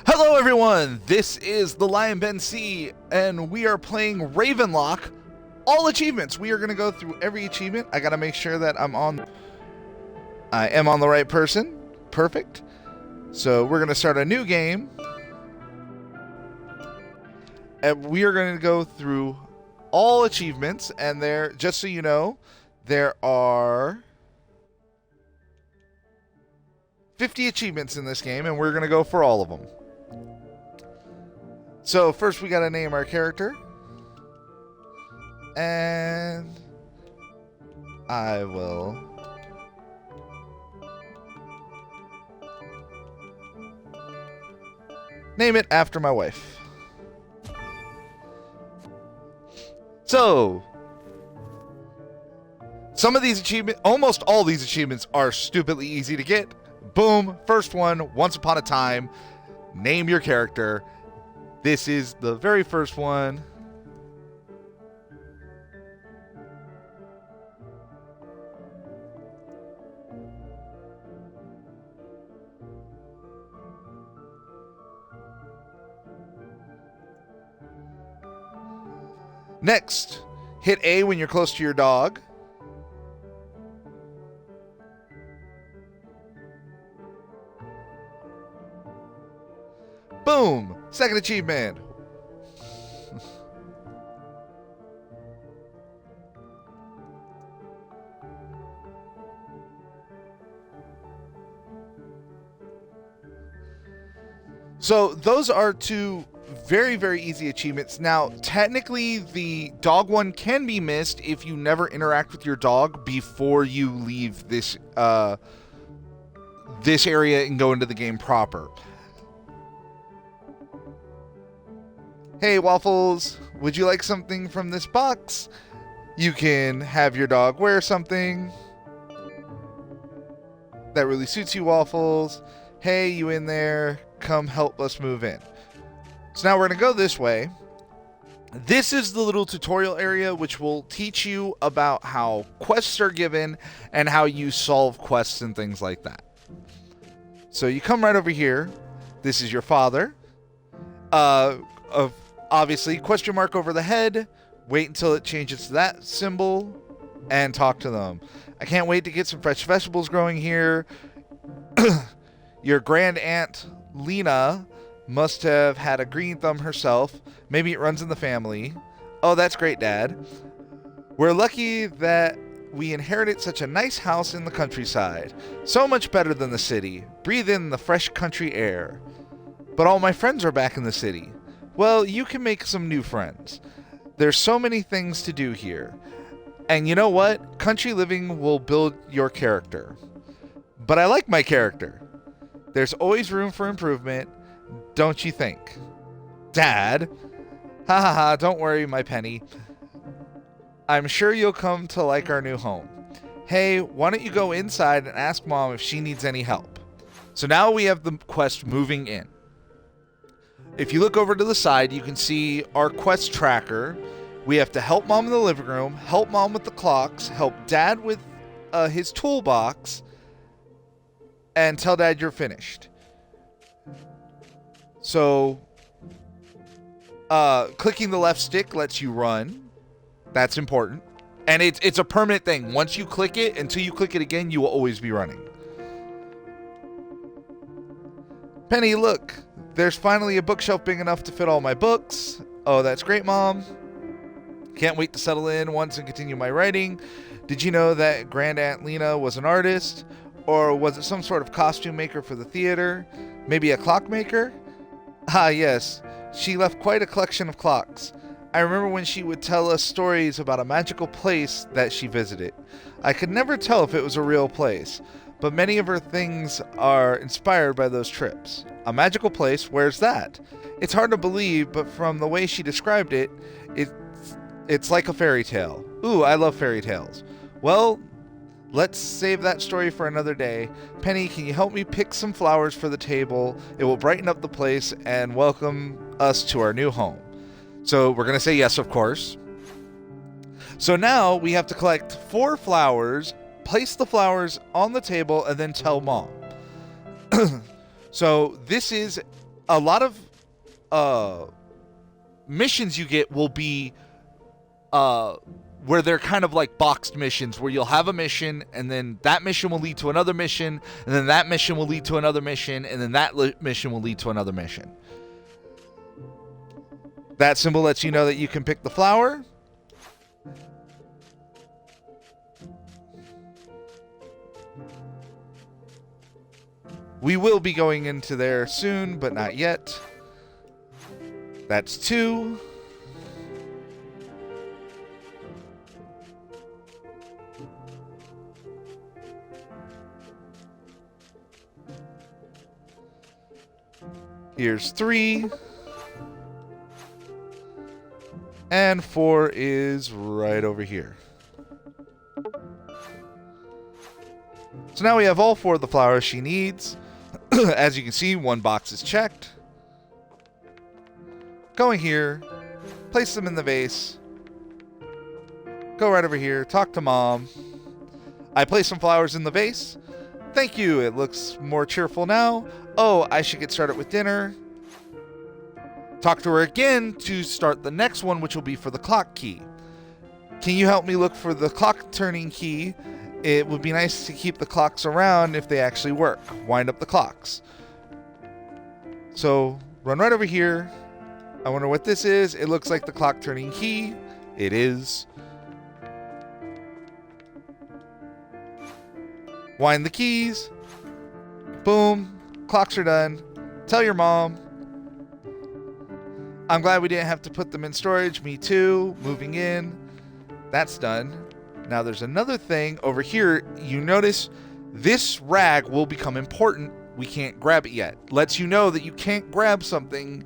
Hello everyone, this is the Lion Ben C, and we are playing Ravenlock. All achievements. We are going to go through every achievement. I got to make sure that I am on the right person. Perfect. So we're going to start a new game. And we are going to go through all achievements, and there, just so you know, there are 50 achievements in this game, and we're going to go for all of them. So first we got to name our character. And I will name it after my wife. So, some of these achievements, almost all these achievements are stupidly easy to get. Boom, first one, once upon a time, name your character. This is the very first one. Next, hit A when you're close to your dog. Boom! Second achievement. So those are two very, very easy achievements. Now, technically, the dog one can be missed if you never interact with your dog before you leave this this area and go into the game proper. Hey, Waffles, would you like something from this box? You can have your dog wear something that really suits you, Waffles. Hey, you in there? Come help us move in. So now we're going to go this way. This is the little tutorial area which will teach you about how quests are given and how you solve quests and things like that. So you come right over here. This is your father. Obviously, question mark over the head. Wait until it changes to that symbol and talk to them. I can't wait to get some fresh vegetables growing here. Your grand aunt, Lena, must have had a green thumb herself. Maybe it runs in the family. Oh, that's great, Dad. We're lucky that we inherited such a nice house in the countryside. So much better than the city. Breathe in the fresh country air. But all my friends are back in the city. Well, you can make some new friends. There's so many things to do here. And you know what? Country living will build your character. But I like my character. There's always room for improvement. Don't you think? Dad? Ha ha ha, don't worry, my penny. I'm sure you'll come to like our new home. Hey, why don't you go inside and ask Mom if she needs any help? So now we have the quest moving in. If you look over to the side, you can see our quest tracker. We have to help Mom in the living room, help Mom with the clocks, help Dad with his toolbox, and tell Dad you're finished. So, clicking the left stick lets you run. That's important. And it's a permanent thing. Once you click it, until you click it again, you will always be running. Penny, look. There's finally a bookshelf big enough to fit all my books. Oh, that's great, Mom. Can't wait to settle in once and continue my writing. Did you know that Grand Aunt Lena was an artist? Or was it some sort of costume maker for the theater? Maybe a clockmaker? Ah, yes. She left quite a collection of clocks. I remember when she would tell us stories about a magical place that she visited. I could never tell if it was a real place, but many of her things are inspired by those trips. A magical place? Where's that? It's hard to believe, but from the way she described it, it's like a fairy tale. Ooh, I love fairy tales. Well, let's save that story for another day. Penny, can you help me pick some flowers for the table? It will brighten up the place and welcome us to our new home. So we're going to say yes, of course. So now we have to collect 4 flowers, place the flowers on the table, and then tell Mom. So this is a lot of missions you get will be where they're kind of like boxed missions, where you'll have a mission, and then that mission will lead to another mission, and then that mission will lead to another mission, and then that mission will lead to another mission. That symbol lets you know that you can pick the flower. We will be going into there soon, but not yet. That's 2. Here's 3. And 4 is right over here. So now we have all 4 of the flowers she needs. As you can see, 1 box is checked. Going here, place them in the vase. Go right over here, talk to Mom. I place some flowers in the vase. Thank you, it looks more cheerful now. Oh, I should get started with dinner. Talk to her again to start the next one, which will be for the clock key. Can you help me look for the clock turning key? It would be nice to keep the clocks around if they actually work. Wind up the clocks. So, run right over here. I wonder what this is. It looks like the clock turning key. It is. Wind the keys. Boom. Clocks are done. Tell your mom. I'm glad we didn't have to put them in storage. Me too. Moving in. That's done. Now there's another thing over here. You notice this rag will become important. We can't grab it yet. Lets you know that you can't grab something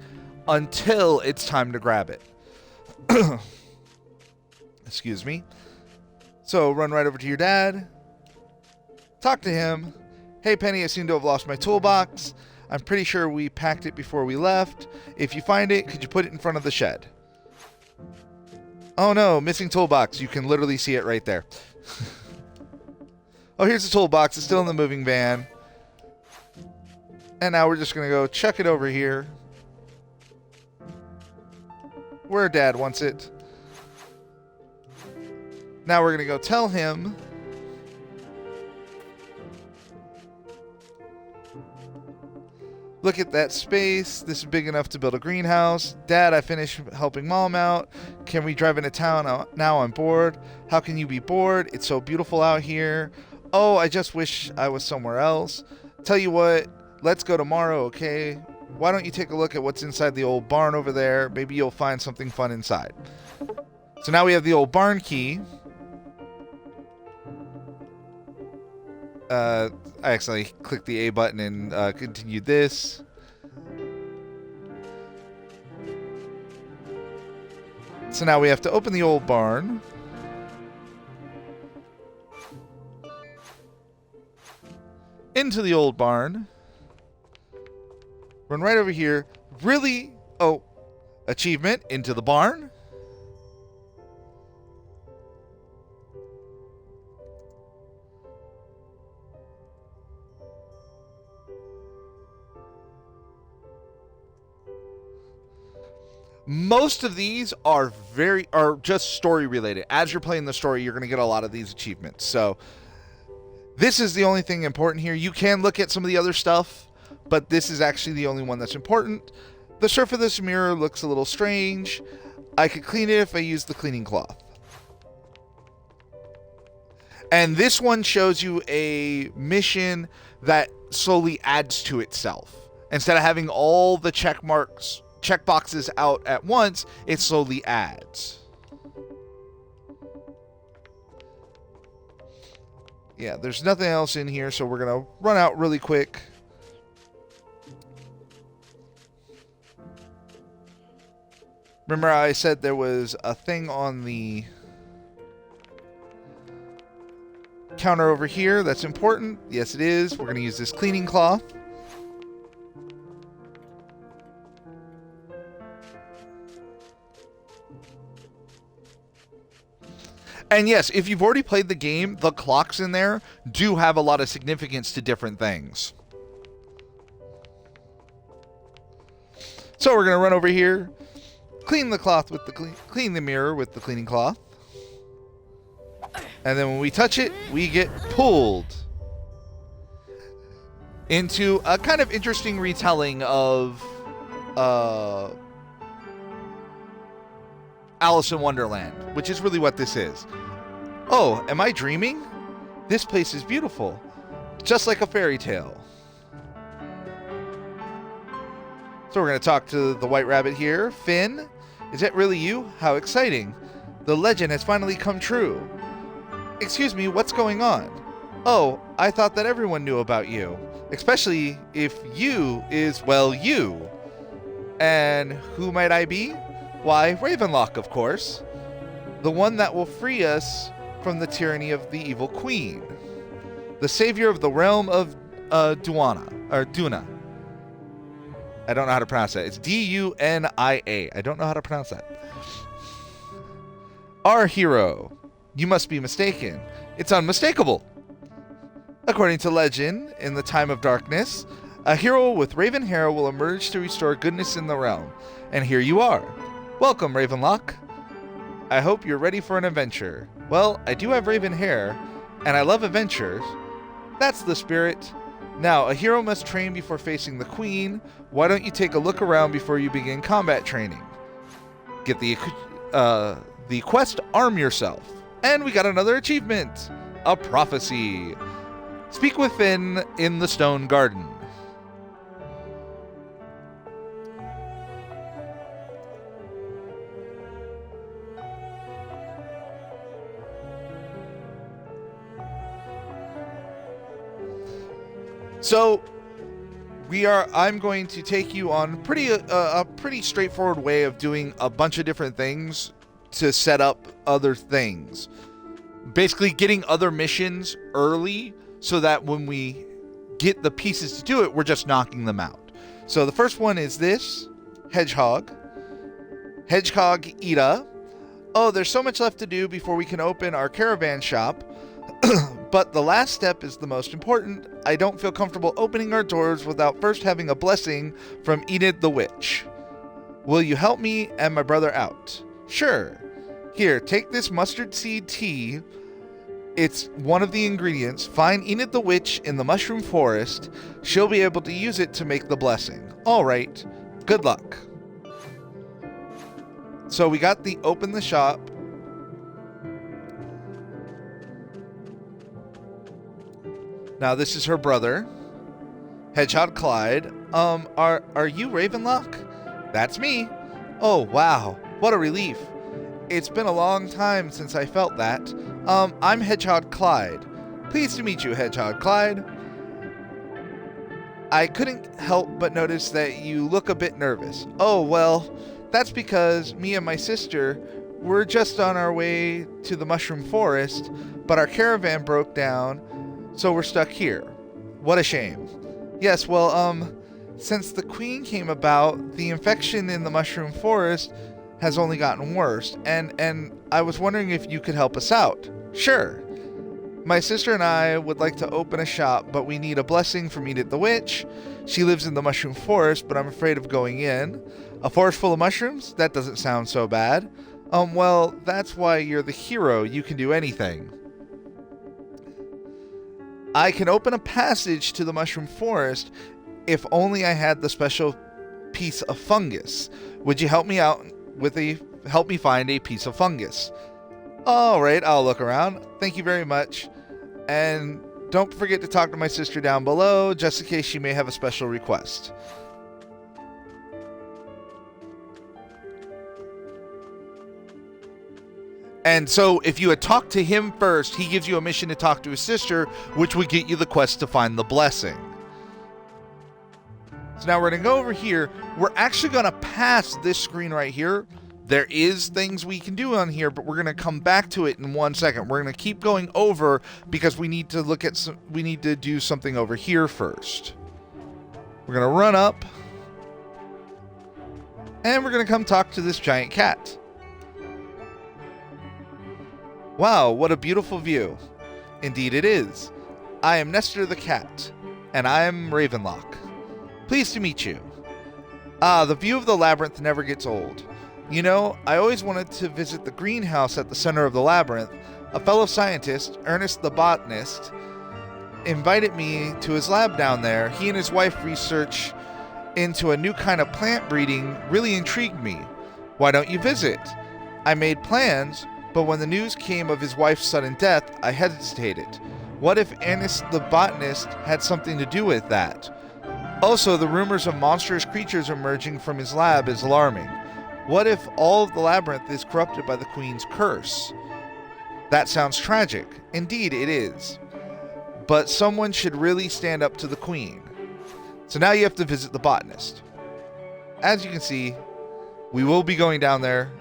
until it's time to grab it. Excuse me. So run right over to your dad. Talk to him. Hey Penny, I seem to have lost my toolbox. I'm pretty sure we packed it before we left. If you find it, could you put it in front of the shed? Oh no, missing toolbox. You can literally see it right there. Oh, here's the toolbox. It's still in the moving van. And now we're just going to go chuck it over here, where Dad wants it. Now we're going to go tell him. Look at that space. This is big enough to build a greenhouse. Dad, I finished helping Mom out. Can we drive into town? Now I'm bored. How can you be bored? It's so beautiful out here. Oh, I just wish I was somewhere else. Tell you what, let's go tomorrow, okay? Why don't you take a look at what's inside the old barn over there? Maybe you'll find something fun inside. So now we have the old barn key. I accidentally clicked the A button and continued this. So now we have to open the old barn. Into the old barn. Run right over here. Really? Oh, achievement into the barn. Most of these are just story related. As you're playing the story, you're going to get a lot of these achievements. So this is the only thing important here. You can look at some of the other stuff, but this is actually the only one that's important. The surface of this mirror looks a little strange. I could clean it if I use the cleaning cloth. And this one shows you a mission that slowly adds to itself. Instead of having all the check boxes out at once, it slowly adds. Yeah, there's nothing else in here, so we're gonna run out really quick. Remember I said there was a thing on the counter over here that's important? Yes, it is. We're gonna use this cleaning cloth. And yes, if you've already played the game, the clocks in there do have a lot of significance to different things. So we're going to run over here, clean the mirror with the cleaning cloth. And then when we touch it, we get pulled into a kind of interesting retelling of Alice in Wonderland, which is really what this is. Oh, am I dreaming? This place is beautiful, just like a fairy tale. So we're going to talk to the White Rabbit here. Finn, is it really you? How exciting. The legend has finally come true. Excuse me, what's going on? Oh, I thought that everyone knew about you. Especially if you is, well, you. And who might I be? Why, Ravenlock, of course. The one that will free us from the tyranny of the evil queen. The savior of the realm of Duna. I don't know how to pronounce that. It's D-U-N-I-A. I don't know how to pronounce that. Our hero. You must be mistaken. It's unmistakable. According to legend, in the time of darkness, a hero with raven hair will emerge to restore goodness in the realm. And here you are. Welcome, Ravenlock. I hope you're ready for an adventure. Well, I do have raven hair, and I love adventures. That's the spirit. Now, a hero must train before facing the queen. Why don't you take a look around before you begin combat training? Get the quest, arm yourself. And we got another achievement. A prophecy. Speak with Finn in the stone garden. So I'm going to take you on a pretty straightforward way of doing a bunch of different things to set up other things. Basically getting other missions early so that when we get the pieces to do it, we're just knocking them out. So the first one is this, Hedgehog Ida. Oh, there's so much left to do before we can open our caravan shop. But the last step is the most important. I don't feel comfortable opening our doors without first having a blessing from Enid the Witch. Will you help me and my brother out? Sure. Here, take this mustard seed tea. It's one of the ingredients. Find Enid the Witch in the mushroom forest. She'll be able to use it to make the blessing. All right. Good luck. So we got the open the shop. Now this is her brother, Hedgehog Clyde. Are you Ravenlock? That's me. Oh, wow. What a relief. It's been a long time since I felt that. I'm Hedgehog Clyde. Pleased to meet you, Hedgehog Clyde. I couldn't help but notice that you look a bit nervous. Oh, well, that's because me and my sister were just on our way to the Mushroom Forest, but our caravan broke down, so we're stuck here. What a shame. Yes, well, since the queen came about, the infection in the Mushroom Forest has only gotten worse, and I was wondering if you could help us out. Sure. My sister and I would like to open a shop, but we need a blessing from Enid the Witch. She lives in the Mushroom Forest, but I'm afraid of going in. A forest full of mushrooms? That doesn't sound so bad. Well, that's why you're the hero. You can do anything. I can open a passage to the Mushroom Forest if only I had the special piece of fungus. Would you help me out help me find a piece of fungus? All right, I'll look around. Thank you very much. And don't forget to talk to my sister down below, just in case she may have a special request. And so if you had talked to him first, he gives you a mission to talk to his sister, which would get you the quest to find the blessing. So now we're going to go over here. We're actually going to pass this screen right here. There is things we can do on here, but we're going to come back to it in 1 second. We're going to keep going over because we need to do something over here first. We're going to run up. And we're going to come talk to this giant cat. Wow, what a beautiful view. Indeed it is. I am Nestor the cat, and I am Ravenlock. Pleased to meet you. Ah, the view of the labyrinth never gets old. You know, I always wanted to visit the greenhouse at the center of the labyrinth. A fellow scientist, Ernest the botanist, invited me to his lab down there. He and his wife research into a new kind of plant breeding really intrigued me. Why don't you visit? I made plans, but when the news came of his wife's sudden death, I hesitated. What if Ernest the botanist had something to do with that? Also, the rumors of monstrous creatures emerging from his lab is alarming. What if all of the labyrinth is corrupted by the Queen's curse? That sounds tragic. Indeed, it is. But someone should really stand up to the Queen. So now you have to visit the botanist. As you can see, we will be going down there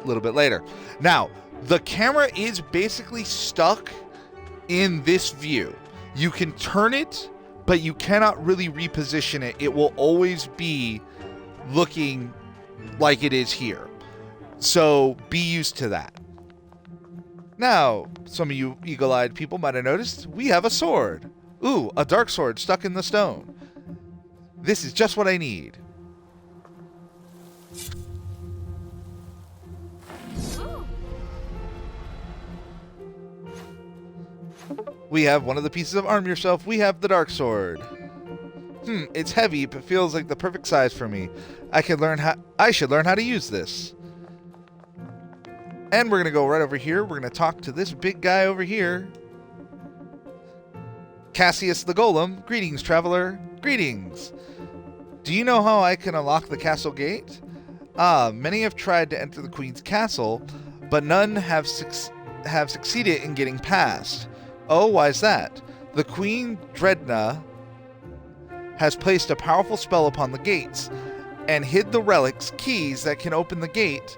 a little bit later. Now, the camera is basically stuck in this view. You can turn it, but you cannot really reposition it. It will always be looking like it is here. So be used to that. Now, some of you eagle-eyed people might have noticed we have a sword. Ooh, a dark sword stuck in the stone. This is just what I need. We have one of the pieces of arm yourself. We have the dark sword. It's heavy, but feels like the perfect size for me. I should learn how to use this. And we're going to go right over here. We're going to talk to this big guy over here. Cassius the Golem. Greetings, traveler. Greetings. Do you know how I can unlock the castle gate? Many have tried to enter the Queen's castle, but none have succeeded in getting past. Oh, why is that? The Queen Dredna has placed a powerful spell upon the gates and hid the relics, keys that can open the gate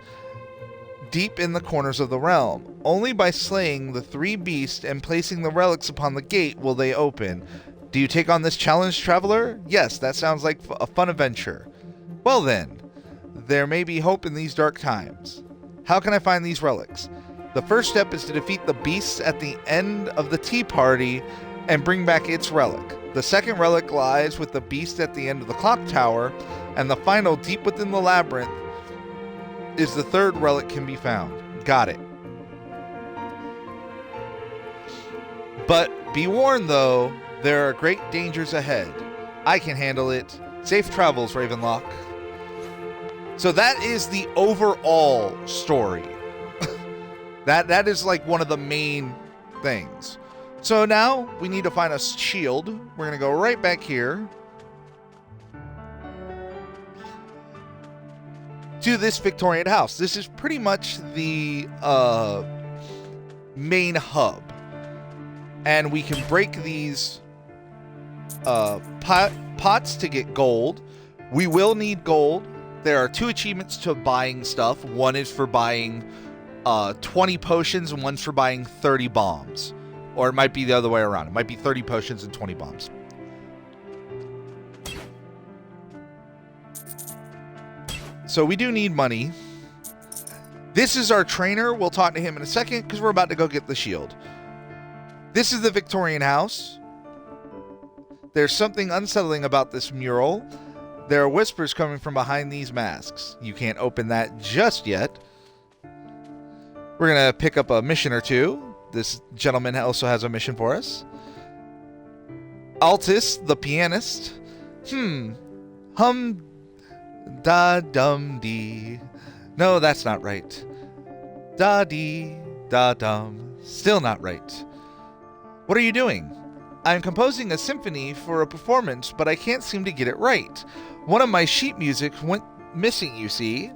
deep in the corners of the realm. Only by slaying the 3 beasts and placing the relics upon the gate will they open. Do you take on this challenge, traveler? Yes, that sounds like a fun adventure. Well then, there may be hope in these dark times. How can I find these relics? The first step is to defeat the beasts at the end of the tea party and bring back its relic. The second relic lies with the beast at the end of the clock tower, and the final, deep within the labyrinth, is the third relic can be found. Got it. But be warned though, there are great dangers ahead. I can handle it. Safe travels, Ravenlock. So that is the overall story. That is like one of the main things. So now we need to find a shield. We're going to go right back here to this Victorian house. This is pretty much the main hub. And we can break these pots to get gold. We will need gold. There are 2 achievements to buying stuff. One is for buying 20 potions and one's for buying 30 bombs. Or it might be the other way around. It might be 30 potions and 20 bombs. So we do need money. This is our trainer. We'll talk to him in a second because we're about to go get the shield. This is the Victorian house. There's something unsettling about this mural. There are whispers coming from behind these masks. You can't open that just yet. We're going to pick up a mission or 2. This gentleman also has a mission for us. Altus, the pianist. Hum da dum dee. No, that's not right. Da dee da dum. Still not right. What are you doing? I'm composing a symphony for a performance, but I can't seem to get it right. One of my sheet music went missing, you see.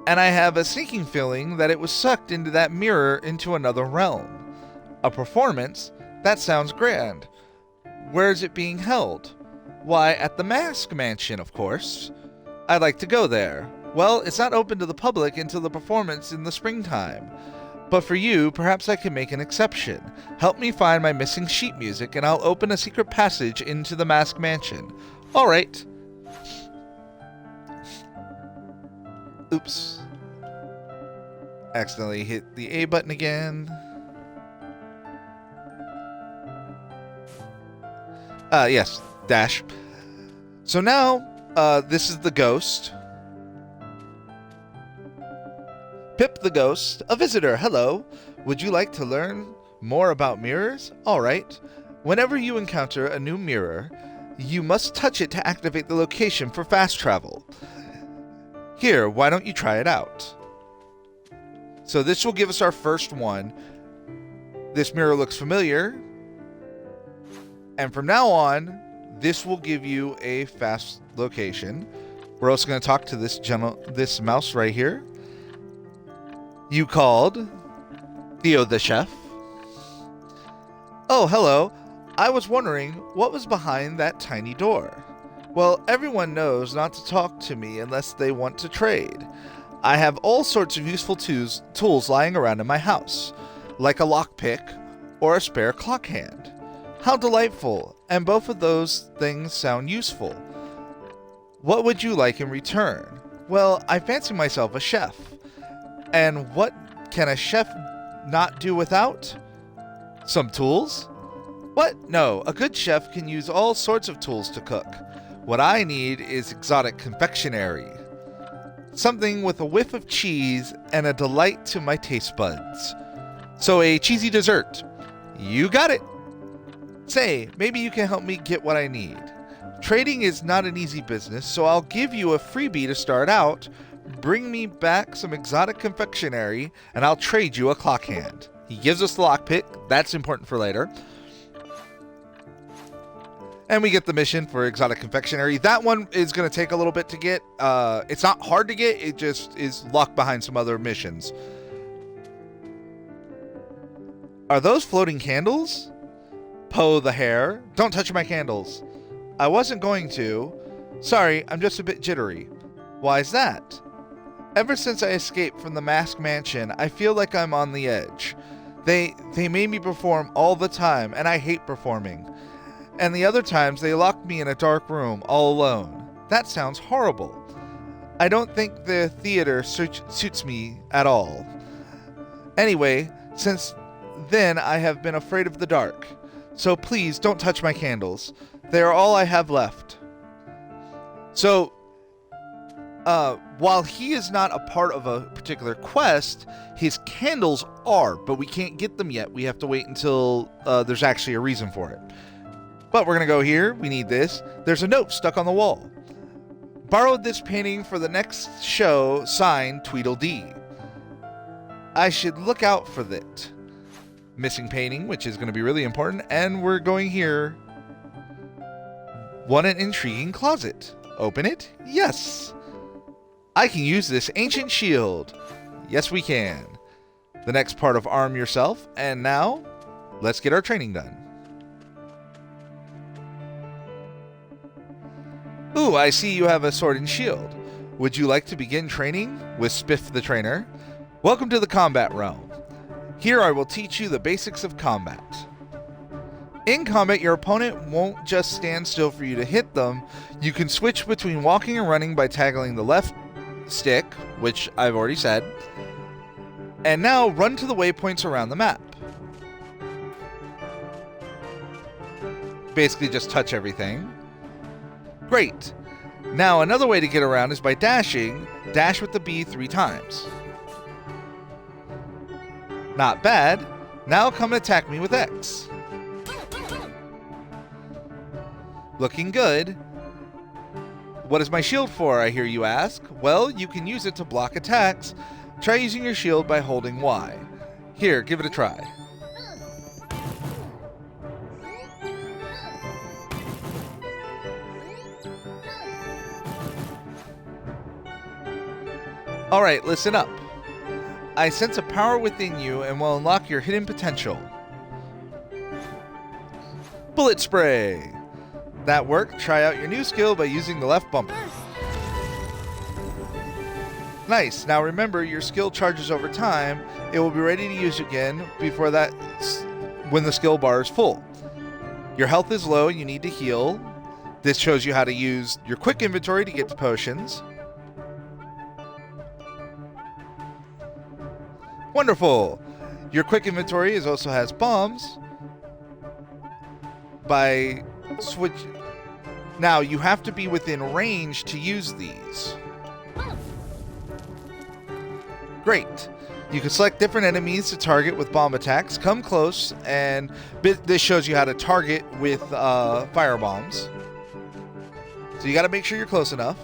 And I have a sneaking feeling that it was sucked into that mirror into another realm. A performance? That sounds grand. Where is it being held? Why, at the Mask Mansion, of course. I'd like to go there. Well, it's not open to the public until the performance in the springtime. But for you, perhaps I can make an exception. Help me find my missing sheet music, and I'll open a secret passage into the Mask Mansion. All right. Oops. Accidentally hit the A button again. Yes, dash. So now This is the ghost. Pip the ghost, a visitor. Hello. Would you like to learn more about mirrors? All right. Whenever you encounter a new mirror, you must touch it to activate the location for fast travel. Here, why don't you try it out? So this will give us our first one. This mirror looks familiar. And from now on, this will give you a fast location. We're also going to talk to this mouse right here. You called Theo the chef. Oh, hello. I was wondering what was behind that tiny door. Well, everyone knows not to talk to me unless they want to trade. I have all sorts of useful tools lying around in my house, like a lockpick or a spare clock hand. How delightful, and both of those things sound useful. What would you like in return? Well, I fancy myself a chef. And what can a chef not do without? Some tools? What? No, a good chef can use all sorts of tools to cook. What I need is exotic confectionery. Something with a whiff of cheese and a delight to my taste buds. So a cheesy dessert. You got it. Say, maybe you can help me get what I need. Trading is not an easy business, so I'll give you a freebie to start out. Bring me back some exotic confectionery, and I'll trade you a clock hand. He gives us the lockpick. That's important for later. And we get the mission for exotic confectionery. That one is going to take a little bit to get. It's not hard to get. It just is locked behind some other missions. Are those floating candles? Poe the hare. Don't touch my candles. I wasn't going to. Sorry, I'm just a bit jittery. Why's that? Ever since I escaped from the Mask Mansion, I feel like I'm on the edge. They made me perform all the time, and I hate performing. And the other times, they locked me in a dark room, all alone. That sounds horrible. I don't think the theater suits me at all. Anyway, since then, I have been afraid of the dark. So please, don't touch my candles. They are all I have left. So, while he is not a part of a particular quest, his candles are, but we can't get them yet. We have to wait until there's actually a reason for it. But we're going to go here. We need this. There's a note stuck on the wall. Borrowed this painting for the next show, signed Tweedledee. I should look out for that. Missing painting, which is going to be really important. And we're going here. Want an intriguing closet. Open it? Yes. I can use this ancient shield. Yes, we can. The next part of Arm Yourself. And now, let's get our training done. Ooh, I see you have a sword and shield. Would you like to begin training with Spiff the Trainer? Welcome to the combat realm. Here I will teach you the basics of combat. In combat, your opponent won't just stand still for you to hit them. You can switch between walking and running by tagging the left stick, which I've already said. And now run to the waypoints around the map. Basically just touch everything. Great. Now another way to get around is by dashing. Dash with the B 3 times. Not bad. Now come and attack me with X. Looking good. What is my shield for, I hear you ask? Well, you can use it to block attacks. Try using your shield by holding Y. Here, give it a try. Alright, listen up. I sense a power within you and will unlock your hidden potential. Bullet Spray. That worked. Try out your new skill by using the left bumper. Nice. Now remember, your skill charges over time. It will be ready to use again before that when the skill bar is full. Your health is low and you need to heal. This shows you how to use your quick inventory to get to potions. Wonderful. Your quick inventory also has bombs. By Now, you have to be within range to use these. Great. You can select different enemies to target with bomb attacks. Come close, and this shows you how to target with fire bombs. So you got to make sure you're close enough.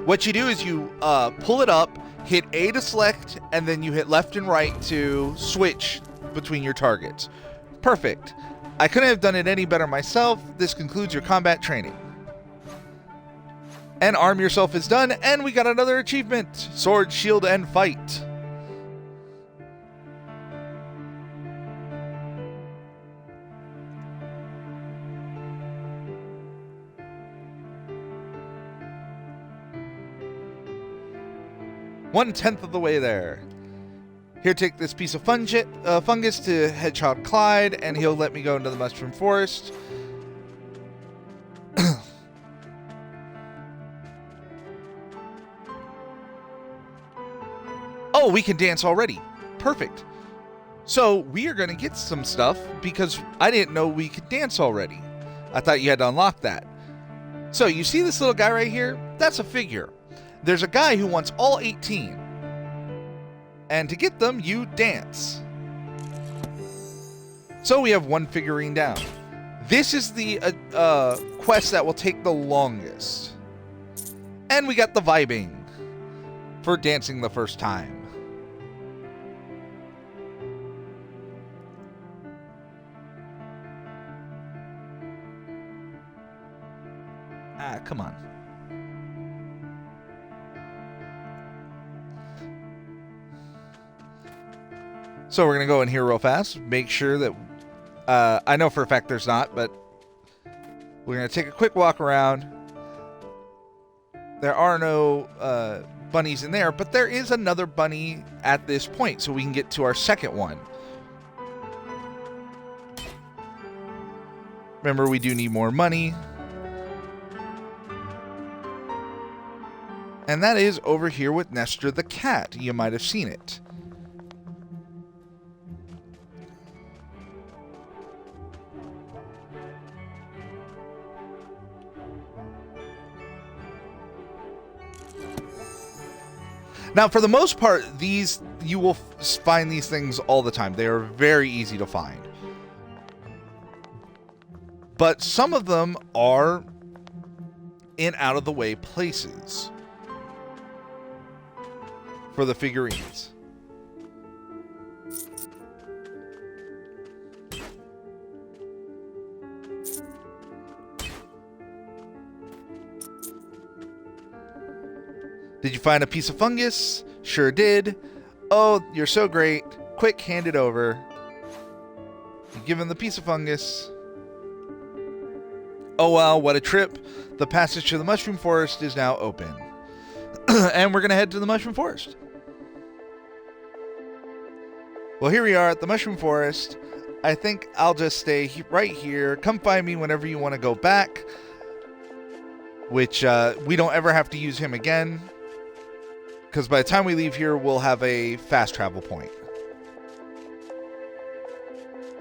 What you do is you pull it up, hit A to select, and then you hit left and right to switch between your targets. Perfect. I couldn't have done it any better myself. This concludes your combat training. And arm yourself is done, and we got another achievement. Sword, shield, and fight. One-tenth of the way there. Here, take this piece of fungus to Hedgehog Clyde, and he'll let me go into the Mushroom Forest. Oh, we can dance already. Perfect. So we are going to get some stuff because I didn't know we could dance already. I thought you had to unlock that. So you see this little guy right here? That's a figure. There's a guy who wants all 18. And to get them, you dance. So we have one figurine down. This is the quest that will take the longest. And we got the vibing for dancing the first time. Ah, come on. So we're going to go in here real fast. Make sure that... I know for a fact there's not, but... We're going to take a quick walk around. There are no bunnies in there, but there is another bunny at this point, so we can get to our second one. Remember, we do need more money. And that is over here with Nestor the cat. You might have seen it. Now, for the most part, you will find these things all the time. They are very easy to find. But some of them are in out-of-the-way places for the figurines. Did you find a piece of fungus? Sure did. Oh, you're so great. Quick, hand it over. You give him the piece of fungus. Oh wow, what a trip. The passage to the Mushroom Forest is now open. And we're going to head to the Mushroom Forest. Well, here we are at the Mushroom Forest. I think I'll just stay right here. Come find me whenever you want to go back. Which, we don't ever have to use him again. Because by the time we leave here, we'll have a fast travel point.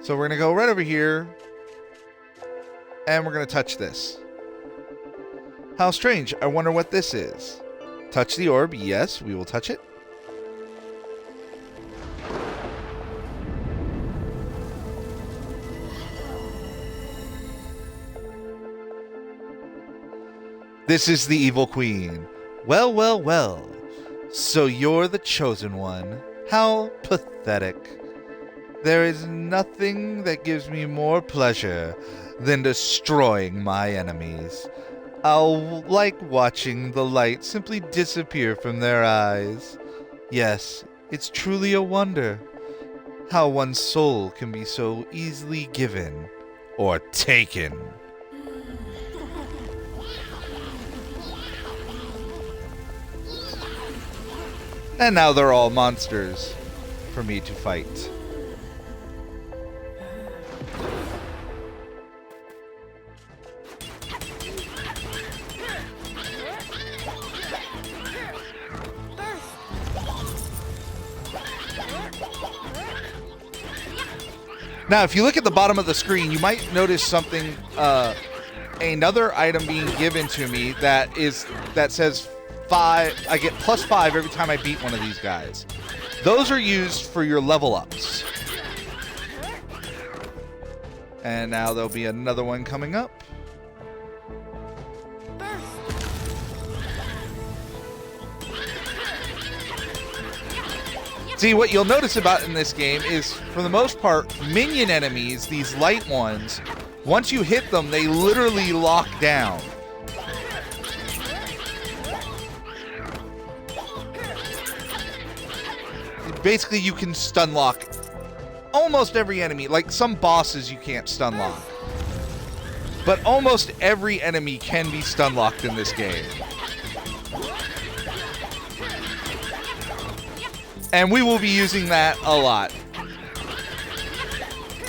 So we're going to go right over here. And we're going to touch this. How strange. I wonder what this is. Touch the orb. Yes, we will touch it. This is the Evil Queen. Well, well, well. So you're the chosen one. How pathetic. There is nothing that gives me more pleasure than destroying my enemies. I'll like watching the light simply disappear from their eyes. Yes, it's truly a wonder how one's soul can be so easily given or taken. And now they're all monsters for me to fight. Now, if you look at the bottom of the screen, you might notice something, another item being given to me that says 5. I get +5 every time I beat one of these guys. Those are used for your level ups. And now there'll be another one coming up. See, what you'll notice about in this game is, for the most part, minion enemies, these light ones, once you hit them, they literally lock down. Basically, you can stun lock almost every enemy. Like, some bosses you can't stun lock. But almost every enemy can be stun locked in this game. And we will be using that a lot.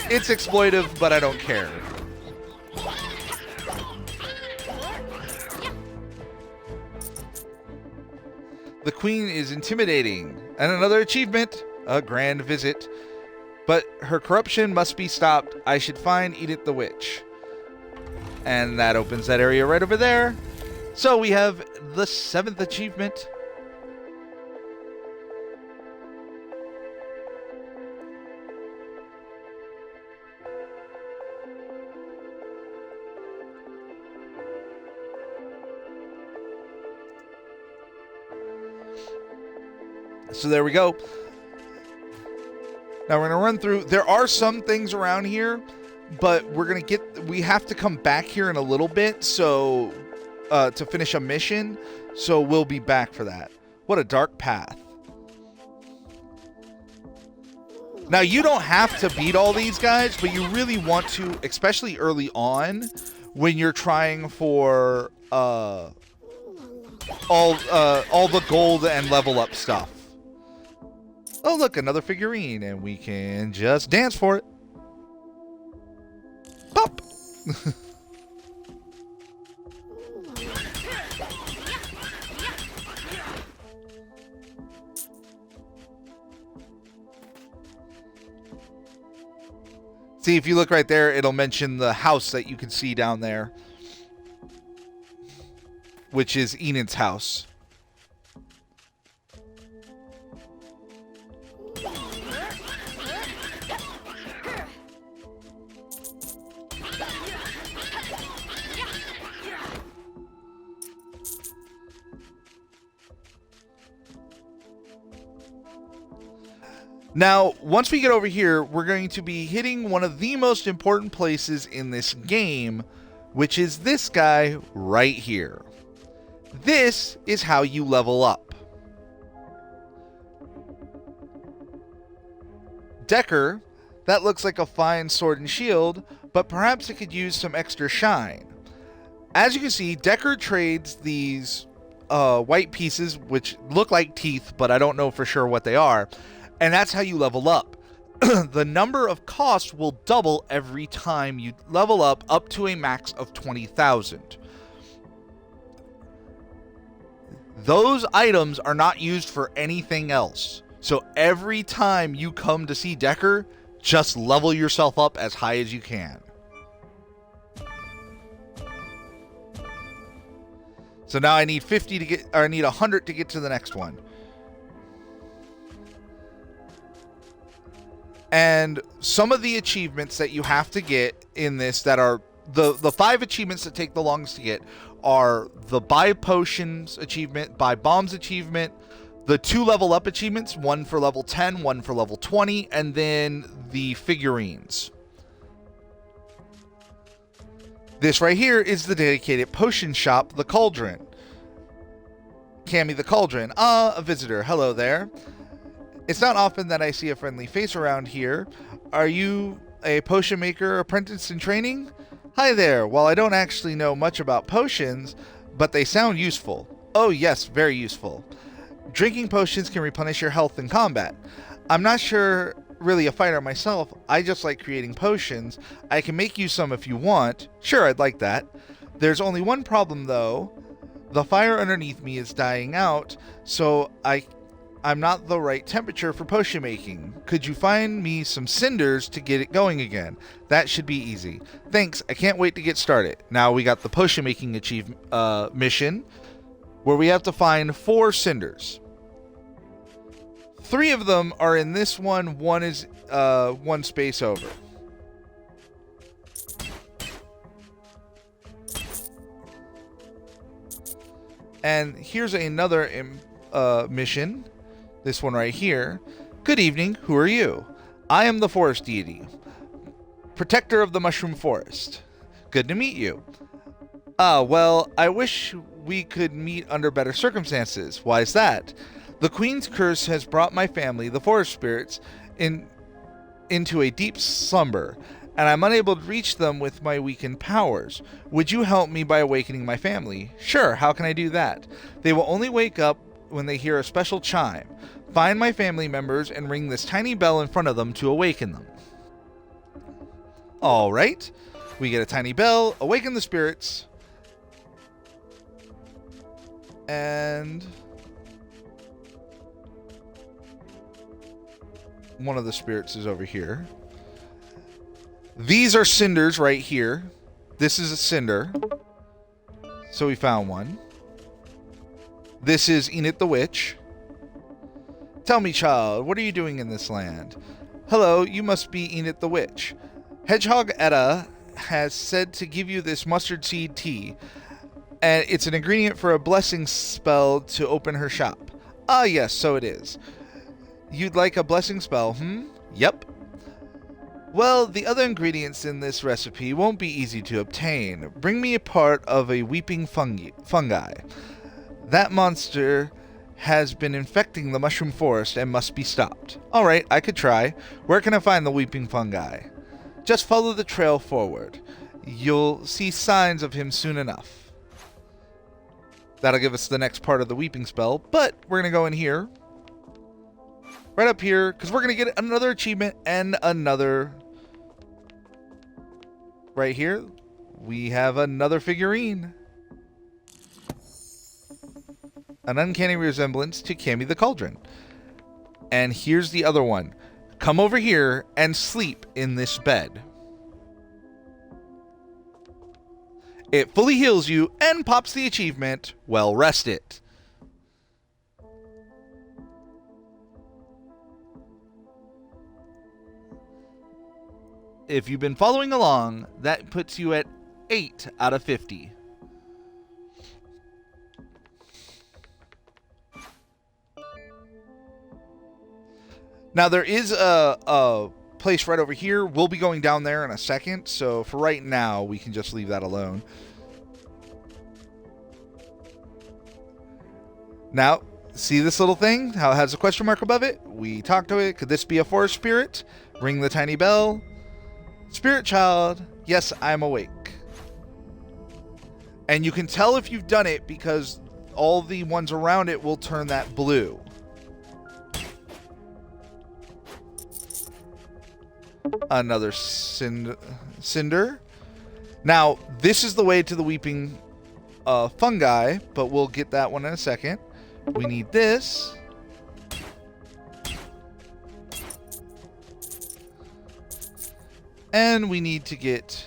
It's exploitive, but I don't care. The Queen is intimidating. And another achievement, a grand visit. But her corruption must be stopped. I should find Edith the Witch. And that opens that area right over there. So we have the 7th achievement. So there we go. Now we're going to run through. There are some things around here, but we have to come back here in a little bit so to finish a mission. So we'll be back for that. What a dark path. Now you don't have to beat all these guys, but you really want to, especially early on when you're trying for all the gold and level up stuff. Oh, look, another figurine, and we can just dance for it. Pop! See, if you look right there, it'll mention the house that you can see down there, which is Enid's house. Now, once we get over here, we're going to be hitting one of the most important places in this game, which is this guy right here. This is how you level up. Decker, that looks like a fine sword and shield, but perhaps it could use some extra shine. As you can see, Decker trades these white pieces, which look like teeth, but I don't know for sure what they are. And that's how you level up. The number of costs will double every time you level up to a max of 20,000. Those items are not used for anything else. So every time you come to see Decker, just level yourself up as high as you can. So now I need 50 to get, or I need 100 to get to the next one. And some of the achievements that you have to get in this that are the 5 achievements that take the longest to get are the buy potions achievement, buy bombs achievement, the 2 level up achievements, one for level 10, one for level 20, and then the figurines. This right here is the dedicated potion shop, the Cauldron. Cammy the Cauldron. Ah, a visitor. Hello there. It's not often that I see a friendly face around here. Are you a potion maker apprentice in training? Hi there. While I don't actually know much about potions, but they sound useful. Oh yes, very useful. Drinking potions can replenish your health in combat. I'm not sure really a fighter myself. I just like creating potions. I can make you some if you want. Sure, I'd like that. There's only one problem though. The fire underneath me is dying out, so I I'm not the right temperature for potion making. Could you find me some cinders to get it going again? That should be easy. Thanks, I can't wait to get started. Now we got the potion making mission, where we have to find 4 cinders. 3 of them are in this one. One is one space over. And here's another mission. This one right here. Good evening, who are you? I am the forest deity, protector of the mushroom forest. Good to meet you. Well, I wish we could meet under better circumstances. Why is that? The Queen's curse has brought my family, the forest spirits, into a deep slumber, and I'm unable to reach them with my weakened powers. Would you help me by awakening my family? Sure, how can I do that? They will only wake up when they hear a special chime. Find my family members and ring this tiny bell in front of them to awaken them. Alright, we get a tiny bell, awaken the spirits, and one of the spirits is over here. These are cinders right here. This is a cinder. So we found one. This is Enid the Witch. Tell me, child, what are you doing in this land? Hello, you must be Enid the Witch. Hedgehog Etta has said to give you this mustard seed tea, and it's an ingredient for a blessing spell to open her shop. Ah, yes, so it is. You'd like a blessing spell, Yep. Well, the other ingredients in this recipe won't be easy to obtain. Bring me a part of a weeping fungi. That monster has been infecting the mushroom forest and must be stopped. Alright, I could try. Where can I find the weeping fungi? Just follow the trail forward. You'll see signs of him soon enough. That'll give us the next part of the weeping spell, but we're going to go in here. Right up here, because we're going to get another achievement and another... Right here, we have another figurine. An uncanny resemblance to Cammy the Cauldron. And here's the other one. Come over here and sleep in this bed. It fully heals you and pops the achievement, well rested. If you've been following along, that puts you at 8 out of 50. Now, there is a place right over here. We'll be going down there in a second, so for right now, we can just leave that alone. Now, see this little thing? How it has a question mark above it? We talked to it. Could this be a forest spirit? Ring the tiny bell. Spirit child, yes, I'm awake. And you can tell if you've done it because all the ones around it will turn that blue. Another cinder. Now, this is the way to the weeping fungi, but we'll get that one in a second. We need this. And we need to get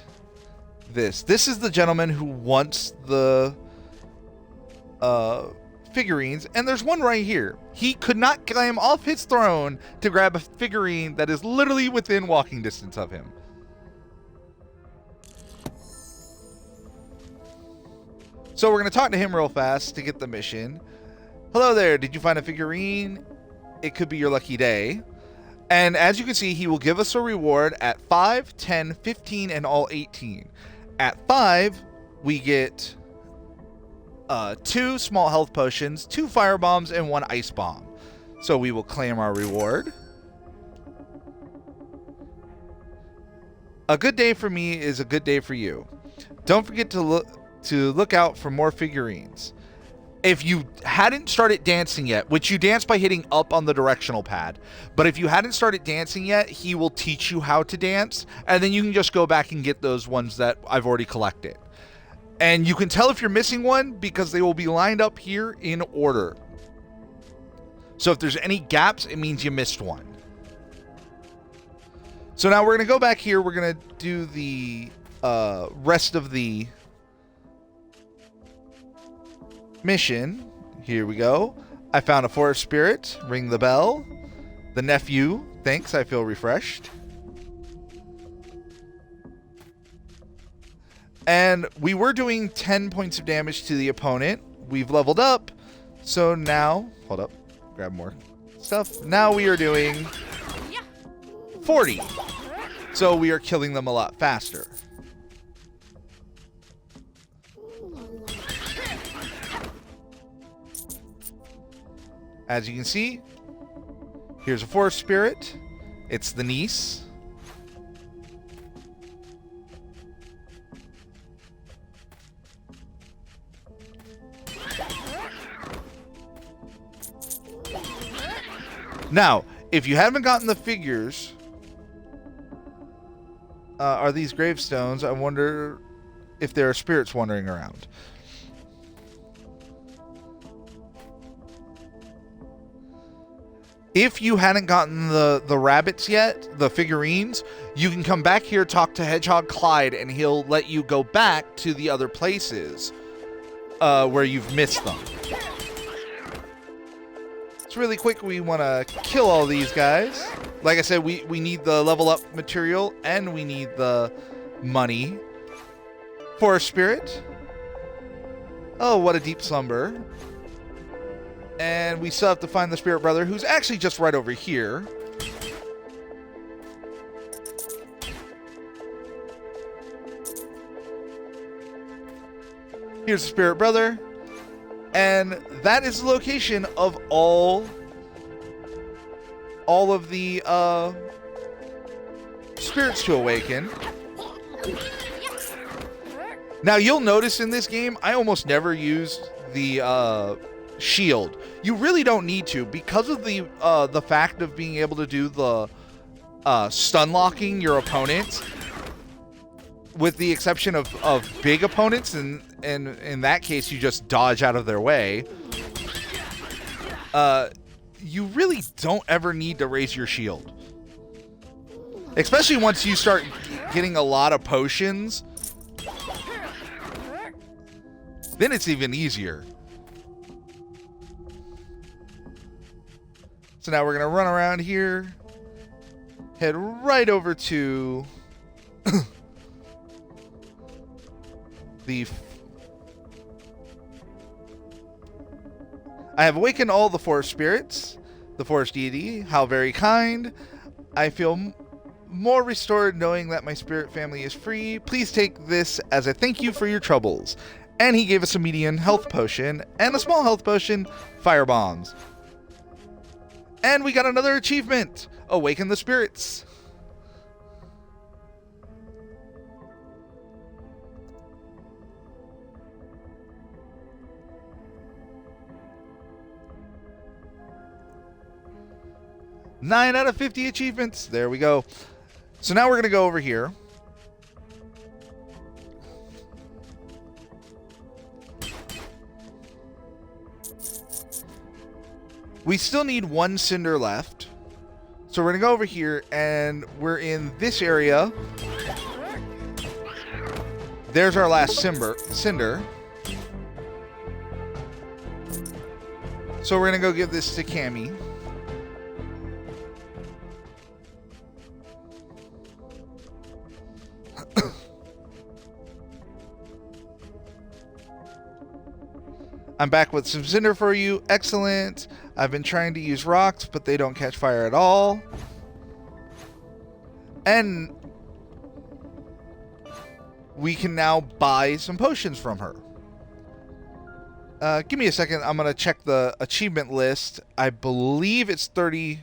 this. This is the gentleman who wants the figurines, and there's one right here. He could not climb off his throne to grab a figurine that is literally within walking distance of him. So we're going to talk to him real fast to get the mission. Hello there, did you find a figurine? It could be your lucky day. And as you can see, he will give us a reward at 5, 10, 15, and all 18. At 5, we get 2 small health potions, 2 fire bombs, and 1 ice bomb. So we will claim our reward. A good day for me is a good day for you. Don't forget to look out for more figurines. If you hadn't started dancing yet, which you dance by hitting up on the directional pad, but if you hadn't started dancing yet, he will teach you how to dance, and then you can just go back and get those ones that I've already collected. And you can tell if you're missing one because they will be lined up here in order. So if there's any gaps, it means you missed one. So now we're going to go back here. We're going to do the rest of the mission. Here we go. I found a forest spirit. Ring the bell. The nephew. Thanks. I feel refreshed. And we were doing 10 points of damage to the opponent. We've leveled up. So now, hold up. Grab more stuff. Now we are doing 40. So we are killing them a lot faster. As you can see, here's a forest spirit. It's the niece. Now, if you haven't gotten the figures, are these gravestones? I wonder if there are spirits wandering around. If you hadn't gotten the rabbits yet, the figurines, you can come back here, talk to Hedgehog Clyde, and he'll let you go back to the other places where you've missed them. It's really quick. We want to kill all these guys. Like I said, we need the level up material, and we need the money. Forest Spirit. Oh, what a deep slumber. And we still have to find the Spirit Brother, who's actually just right over here. Here's the Spirit Brother. And that is the location of all of the spirits to awaken. Now, you'll notice in this game, I almost never used the shield. You really don't need to, because of the fact of being able to do the stun locking your opponents. With the exception of big opponents, and in that case, you just dodge out of their way. You really don't ever need to raise your shield. Especially once you start getting a lot of potions. Then it's even easier. So now we're going to run around here. Head right over to I have awakened all the forest spirits, the forest deity. How very kind. I feel more restored knowing that my spirit family is free. Please take this as a thank you for your troubles. And he gave us a medium health potion and a small health potion, fire bombs. And we got another achievement, awaken the spirits. Nine out of 50 achievements. There we go. So now we're going to go over here. We still need one cinder left. So we're going to go over here, and we're in this area. There's our last cinder. So we're going to go give this to Cammy. I'm back with some cinder for you. Excellent. I've been trying to use rocks, but they don't catch fire at all. And we can now buy some potions from her. Give me a second. I'm going to check the achievement list. I believe it's 30.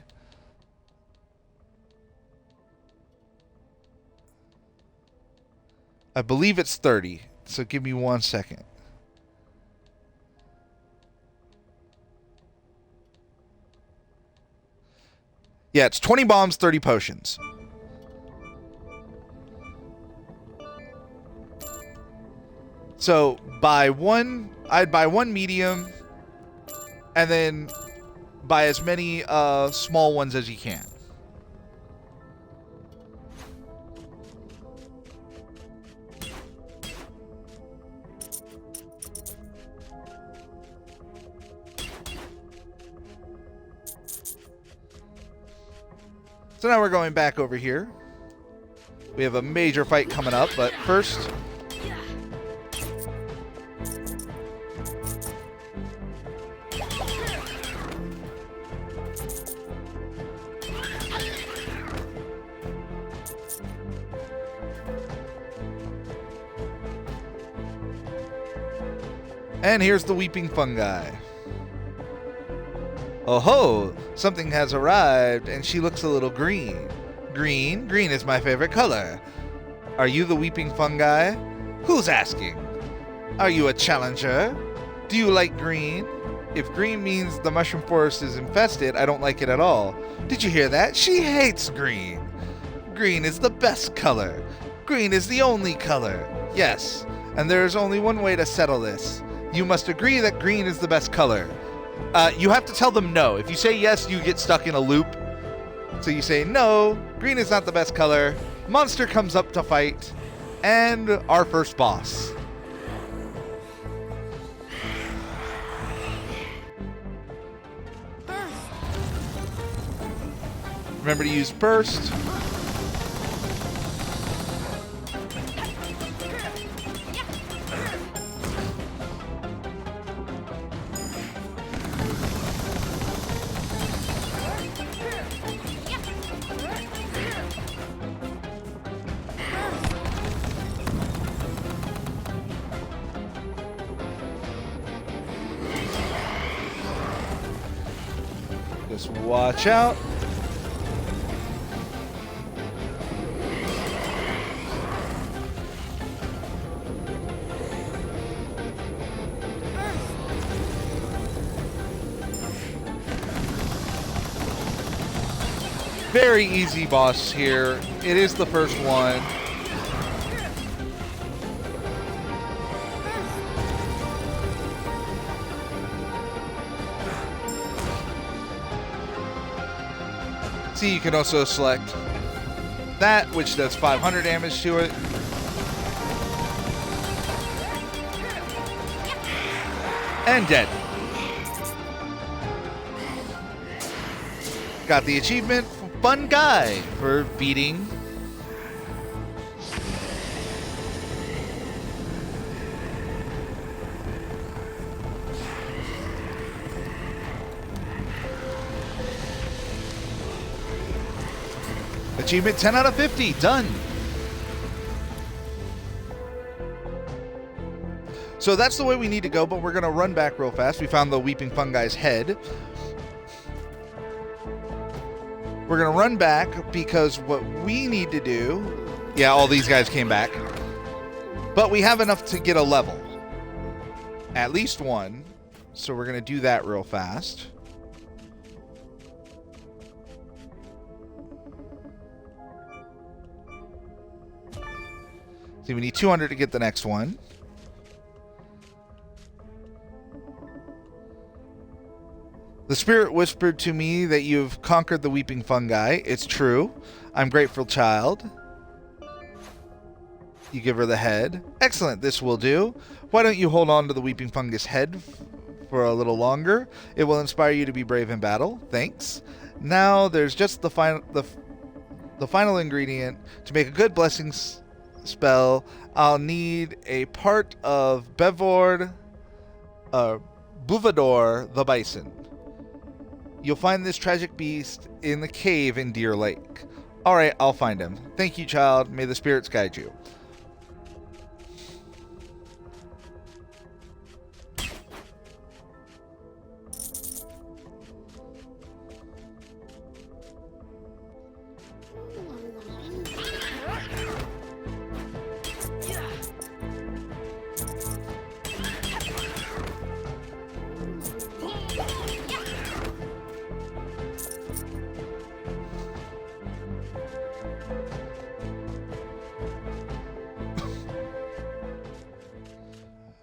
I believe it's 30. So give me 1 second. Yeah, it's 20 bombs, 30 potions. So I'd buy one medium, and then buy as many small ones as you can. So now we're going back over here. We have a major fight coming up, but first... And here's the Weeping Fungi. Oh ho! Something has arrived, and she looks a little green. Green? Green is my favorite color. Are you the Weeping Fungi? Who's asking? Are you a challenger? Do you like green? If green means the mushroom forest is infested, I don't like it at all. Did you hear that? She hates green. Green is the best color. Green is the only color. Yes, and there is only one way to settle this. You must agree that green is the best color. You have to tell them no. If you say yes, you get stuck in a loop. So you say no, green is not the best color. Monster comes up to fight, and our first boss. Remember to use burst. Just watch out. Very easy boss here. It is the first one. See, you can also select that, which does 500 damage to it. And dead. Got the achievement, Fun Guy, for beating achievement 10 out of 50, done. So that's the way we need to go, but we're going to run back real fast. We found the Weeping Fungi's head. We're going to run back because what we need to do... Yeah, all these guys came back. But we have enough to get a level. At least one. So we're going to do that real fast. See, we need 200 to get the next one. The spirit whispered to me that you've conquered the Weeping Fungi. It's true. I'm grateful, child. You give her the head. Excellent, this will do. Why don't you hold on to the Weeping Fungus head for a little longer? It will inspire you to be brave in battle. Thanks. Now there's just the final ingredient to make a good blessing spell. I'll need a part of Bevord Buvador the Bison. You'll find this tragic beast in the cave in Deer Lake. Alright, I'll find him. Thank you, child. May the spirits guide you.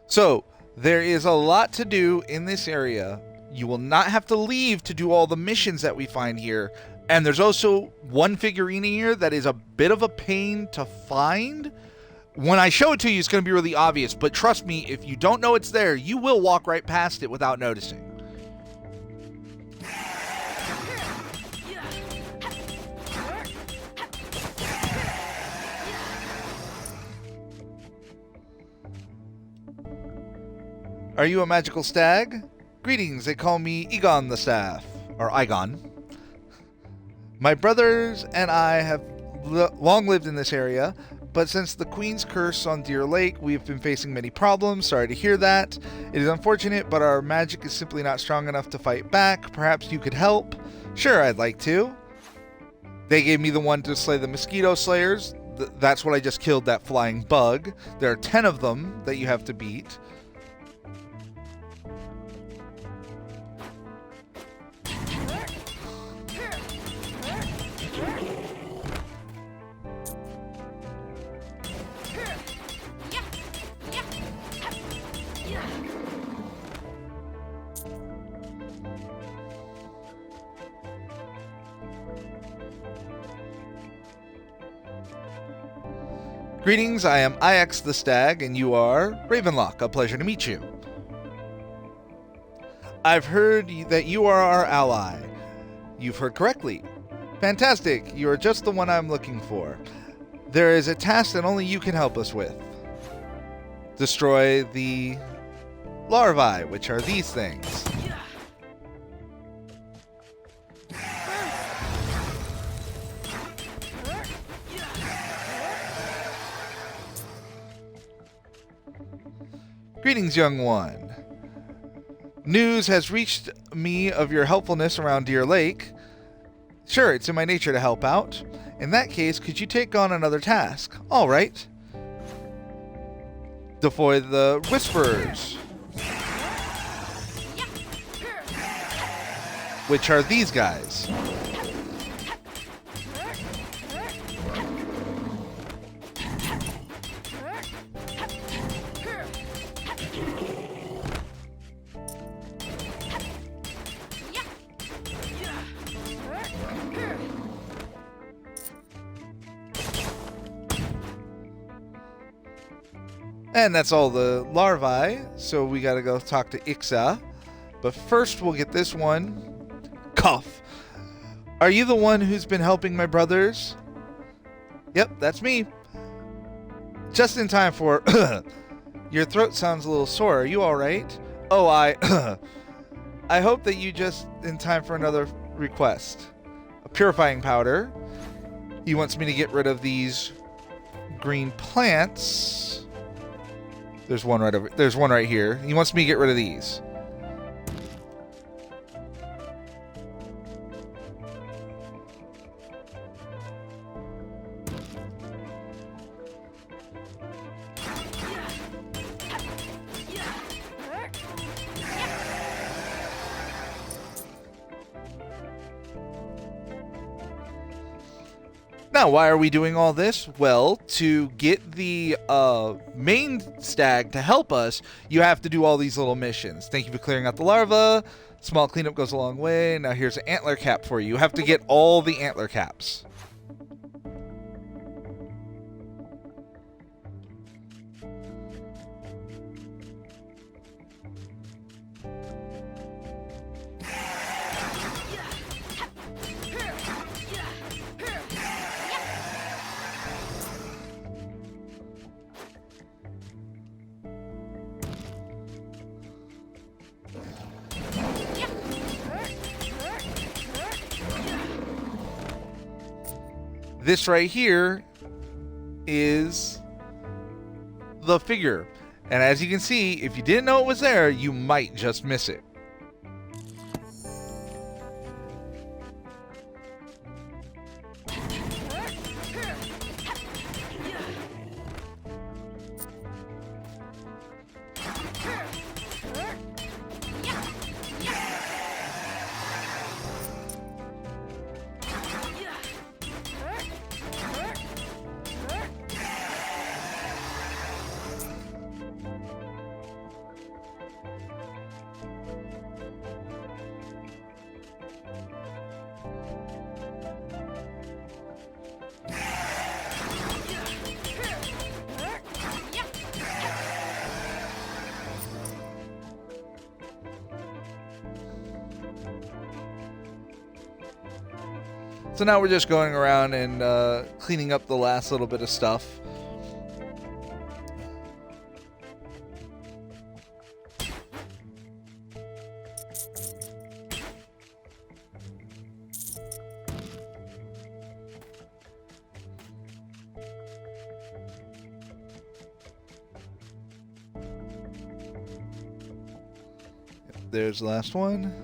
So, there is a lot to do in this area. You will not have to leave to do all the missions that we find here. And there's also one figurine here that is a bit of a pain to find. When I show it to you, it's going to be really obvious. But trust me, if you don't know it's there, you will walk right past it without noticing. Are you a magical stag? Greetings, they call me Egon the Staff. Or Igon. My brothers and I have long lived in this area, but since the Queen's curse on Deer Lake, we've been facing many problems. Sorry to hear that. It is unfortunate, but our magic is simply not strong enough to fight back. Perhaps you could help? Sure, I'd like to. They gave me the one to slay the mosquito slayers. That's what I just killed, that flying bug. There are 10 of them that you have to beat. Greetings, I am Ix the Stag, and you are Ravenlock. A pleasure to meet you. I've heard that you are our ally. You've heard correctly. Fantastic, you are just the one I'm looking for. There is a task that only you can help us with. Destroy the larvae, which are these things. Greetings, young one. News has reached me of your helpfulness around Deer Lake. Sure, it's in my nature to help out. In that case, could you take on another task? All right. Defy the Whisperers, which are these guys. And that's all the larvae, so we gotta go talk to Ixa. But first we'll get this one. Cough. Are you the one who's been helping my brothers? Yep, that's me. Just in time for... Your throat sounds a little sore. Are you alright? Oh, I hope that you just in time for another request. A purifying powder. He wants me to get rid of these green plants. There's one right here. He wants me to get rid of these. Now, why are we doing all this? Well, to get the main stag to help us, you have to do all these little missions. Thank you for clearing out the larva. Small cleanup goes a long way. Now here's an antler cap for you. You have to get all the antler caps. This right here is the figure. And as you can see, if you didn't know it was there, you might just miss it. So now we're just going around and cleaning up the last little bit of stuff. There's the last one.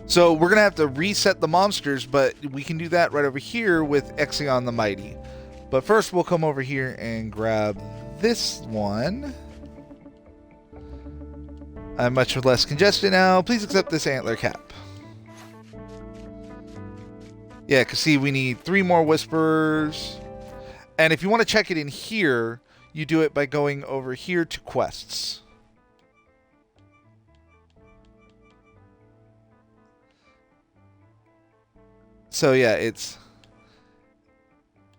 So we're going to have to reset the monsters, but we can do that right over here with Exion the Mighty. But first we'll come over here and grab this one. I'm much less congested now. Please accept this antler cap. Yeah, because see, we need 3 more Whisperers. And if you want to check it in here, you do it by going over here to quests. So yeah, it's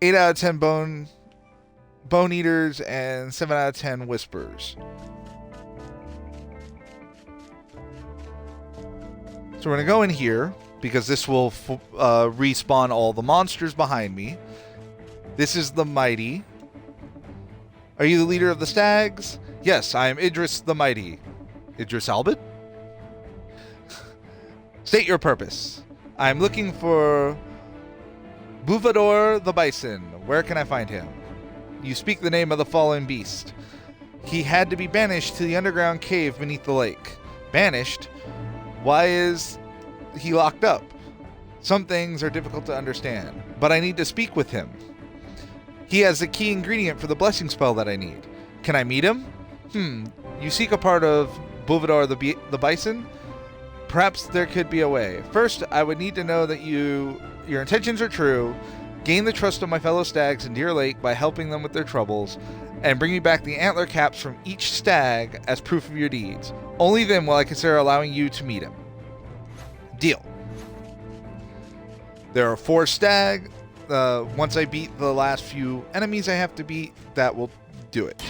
8 out of 10 bone eaters and 7 out of 10 Whisperers. So we're going to go in here, because this will respawn all the monsters behind me. This is the Mighty. Are you the leader of the Stags? Yes, I am Idris the Mighty. Idris Albert? State your purpose. I'm looking for Buvador the Bison. Where can I find him? You speak the name of the fallen beast. He had to be banished to the underground cave beneath the lake. Banished? Why is he locked up? Some things are difficult to understand, but I need to speak with him. He has the key ingredient for the blessing spell that I need. Can I meet him? You seek a part of Buvador the Bison? Perhaps there could be a way. First, I would need to know that your intentions are true, gain the trust of my fellow stags in Deer Lake by helping them with their troubles, and bring me back the antler caps from each stag as proof of your deeds. Only then will I consider allowing you to meet him. Deal. There are 4 stag. Once I beat the last few enemies I have to beat, that will do it.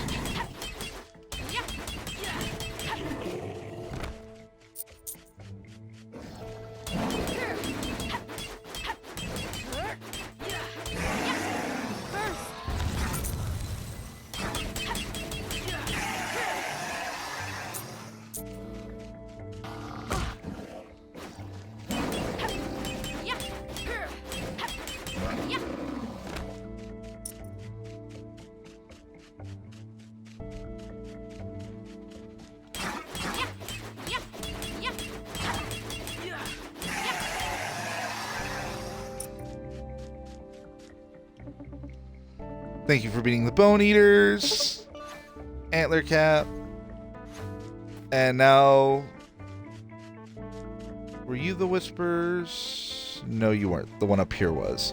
Thank you for beating the Bone Eaters. Antler cap. And now... Were you the Whispers? No, you weren't. The one up here was.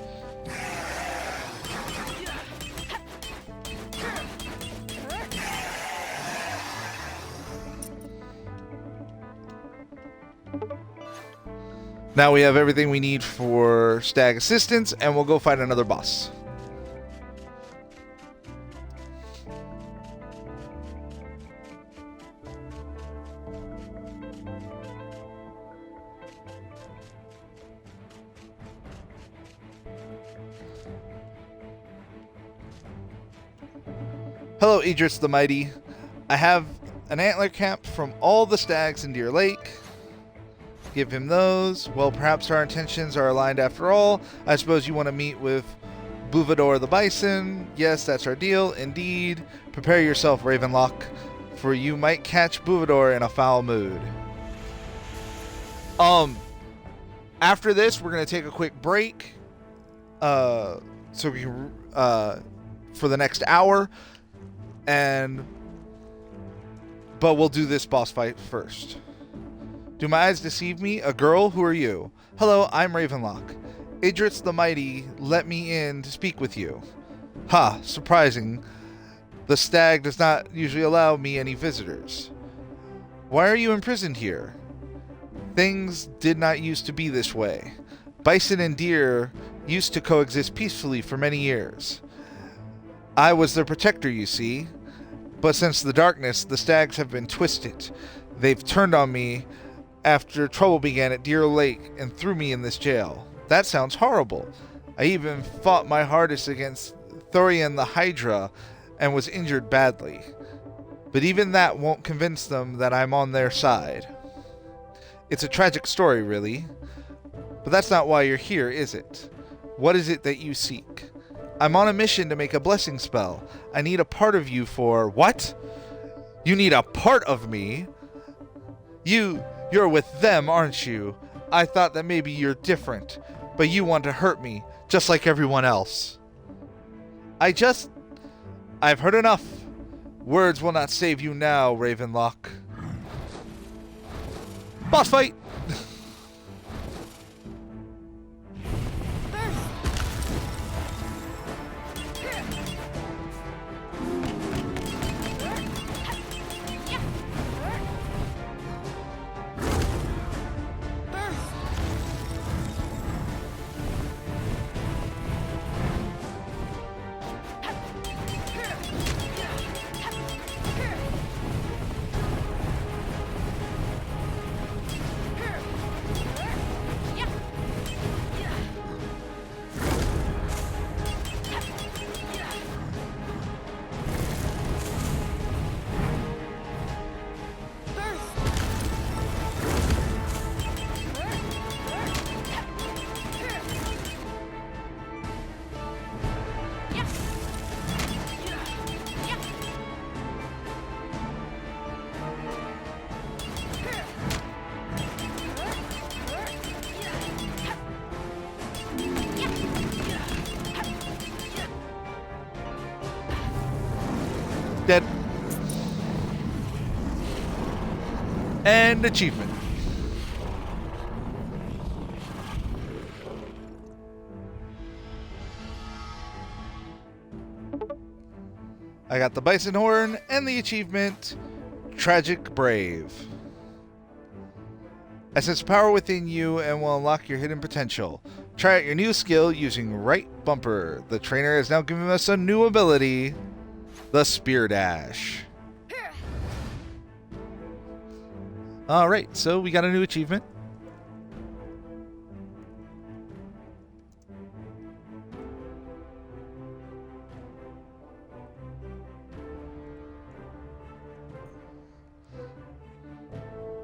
Now we have everything we need for stag assistance, and we'll go fight another boss. Hello, Idris the Mighty. I have an antler cap from all the stags in Deer Lake. Give him those. Well, perhaps our intentions are aligned after all. I suppose you want to meet with Buvador the Bison. Yes, that's our deal. Indeed. Prepare yourself, Ravenlock, for you might catch Buvador in a foul mood. After this, we're going to take a quick break. So we can, for the next hour. But we'll do this boss fight first. Do my eyes deceive me? A girl? Who are you? Hello, I'm Ravenlock. Idris the Mighty let me in to speak with you. Ha, surprising. The stag does not usually allow me any visitors. Why are you imprisoned here? Things did not used to be this way. Bison and deer used to coexist peacefully for many years. I was their protector, you see. But since the darkness, the stags have been twisted. They've turned on me after trouble began at Deer Lake and threw me in this jail. That sounds horrible. I even fought my hardest against Thorian the Hydra and was injured badly. But even that won't convince them that I'm on their side. It's a tragic story, really. But that's not why you're here, is it? What is it that you seek? I'm on a mission to make a blessing spell. I need a part of you for... What? You need a part of me? You're with them, aren't you? I thought that maybe you're different, but you want to hurt me, just like everyone else. I've heard enough. Words will not save you now, Ravenlock. Boss fight! Dead. And achievement. I got the Bison Horn and the achievement Tragic Brave. I sense power within you and will unlock your hidden potential. Try out your new skill using right bumper. The trainer has now given us a new ability, the Spear Dash. Alright, so we got a new achievement.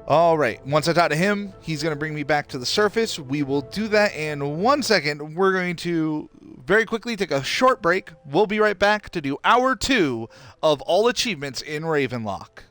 Alright, once I talk to him, he's going to bring me back to the surface. We will do that in 1 second. We're going to very quickly take a short break. We'll be right back to do Hour 2 of all achievements in Ravenlock.